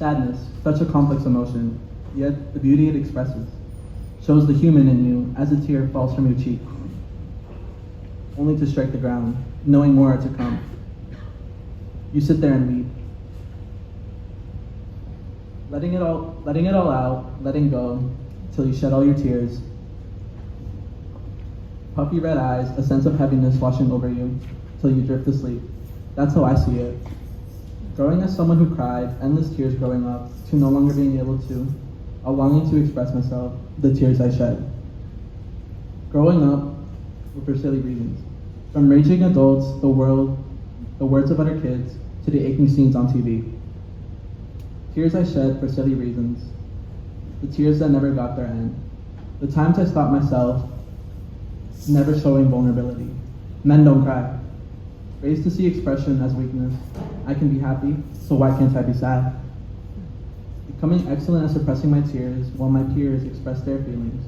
Sadness, such a complex emotion, yet the beauty it expresses, shows the human in you as a tear falls from your cheek, only to strike the ground, knowing more are to come. You sit there and weep, letting it all out, letting go, till you shed all your tears. Puffy red eyes, a sense of heaviness washing over you, till you drift asleep. That's how I see it. Growing as someone who cried, endless tears growing up, to no longer being able to, a longing to express myself, the tears I shed. Growing up were for silly reasons. From raging adults, the words of other kids, to the aching scenes on TV. Tears I shed for silly reasons. The tears that never got their end. The times I stopped myself, never showing vulnerability. Men don't cry. Raised to see expression as weakness. I can be happy, so why can't I be sad? Becoming excellent at suppressing my tears while my peers express their feelings.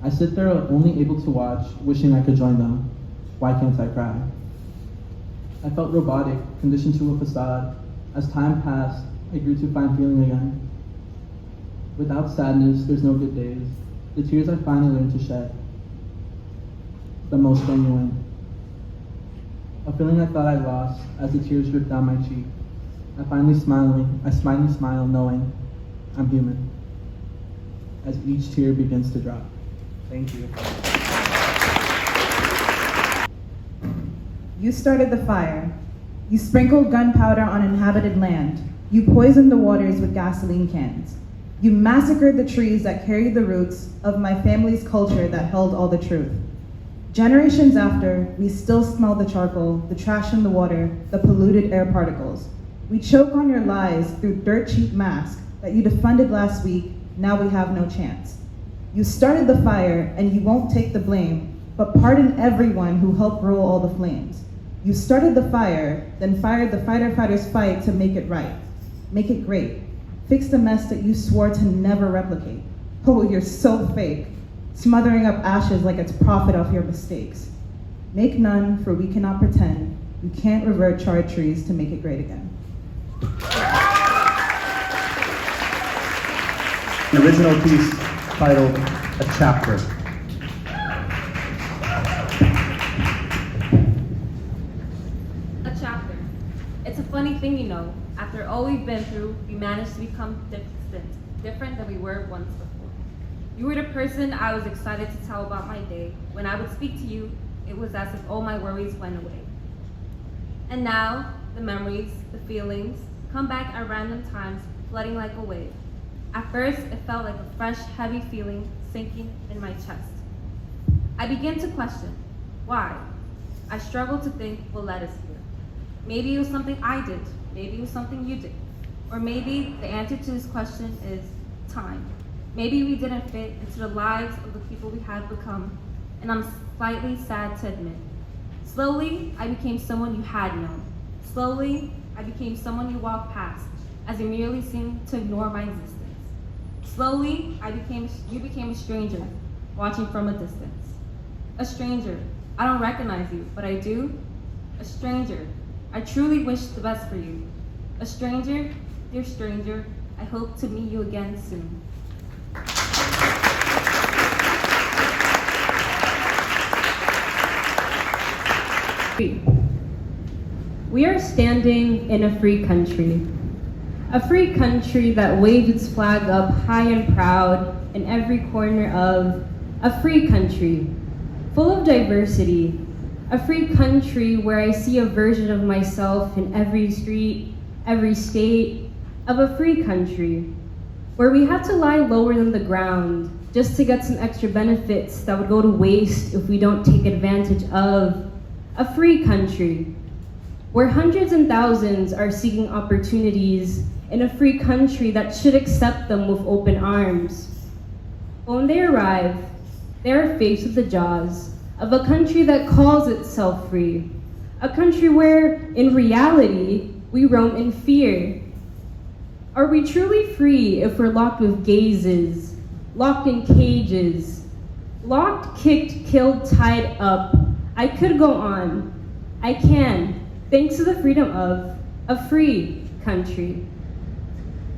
I sit there only able to watch, wishing I could join them. Why can't I cry? I felt robotic, conditioned to a facade. As time passed, I grew to find feeling again. Without sadness, there's no good days. The tears I finally learned to shed, the most genuine. A feeling I thought I lost as the tears dripped down my cheek. I finally smile knowing I'm human. As each tear begins to drop. Thank you. You started the fire. You sprinkled gunpowder on inhabited land. You poisoned the waters with gasoline cans. You massacred the trees that carried the roots of my family's culture that held all the truth. Generations after, we still smell the charcoal, the trash in the water, the polluted air particles. We choke on your lies through dirt-cheap masks that you defunded last week. Now we have no chance. You started the fire and you won't take the blame, but pardon everyone who helped rule all the flames. You started the fire, then fired the fighter's fight to make it right. Make it great. Fix the mess that you swore to never replicate. Oh, you're so fake, smothering up ashes like it's profit off your mistakes. Make none, for we cannot pretend. You can't revert charred trees to make it great again. An original piece titled A Chapter. A chapter. It's a funny thing, you know. After all we've been through, we managed to become different than we were once before. You were the person I was excited to tell about my day. When I would speak to you, it was as if all my worries went away. And now, the memories, the feelings, come back at random times, flooding like a wave. At first, it felt like a fresh, heavy feeling sinking in my chest. I began to question, why? I struggled to think what led us here. Maybe it was something I did, maybe it was something you did. Or maybe the answer to this question is time. Maybe we didn't fit into the lives of the people we had become, and I'm slightly sad to admit. Slowly, I became someone you had known. Slowly, I became someone you walked past, as you merely seemed to ignore my existence. Slowly, you became a stranger, watching from a distance. A stranger, I don't recognize you, but I do. A stranger, I truly wish the best for you. A stranger, dear stranger, I hope to meet you again soon. We are standing in a free country that waves its flag up high and proud in every corner of a free country, full of diversity, a free country where I see a version of myself in every street, every state, of a free country, where we have to lie lower than the ground just to get some extra benefits that would go to waste if we don't take advantage of a free country, where hundreds and thousands are seeking opportunities in a free country that should accept them with open arms. But when they arrive, they are faced with the jaws of a country that calls itself free, a country where, in reality, we roam in fear. Are we truly free if we're locked with gazes, locked in cages, locked, kicked, killed, tied up? I could go on. I can, thanks to the freedom of a free country.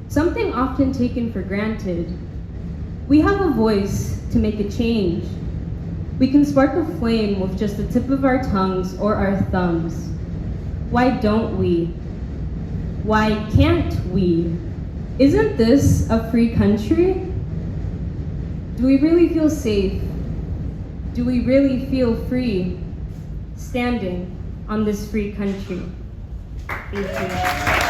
something often taken for granted. We have a voice to make a change. We can spark a flame with just the tip of our tongues or our thumbs. Why don't we? Why can't we? Isn't this a free country? Do we really feel safe? Do we really feel free standing on this free country? Thank you.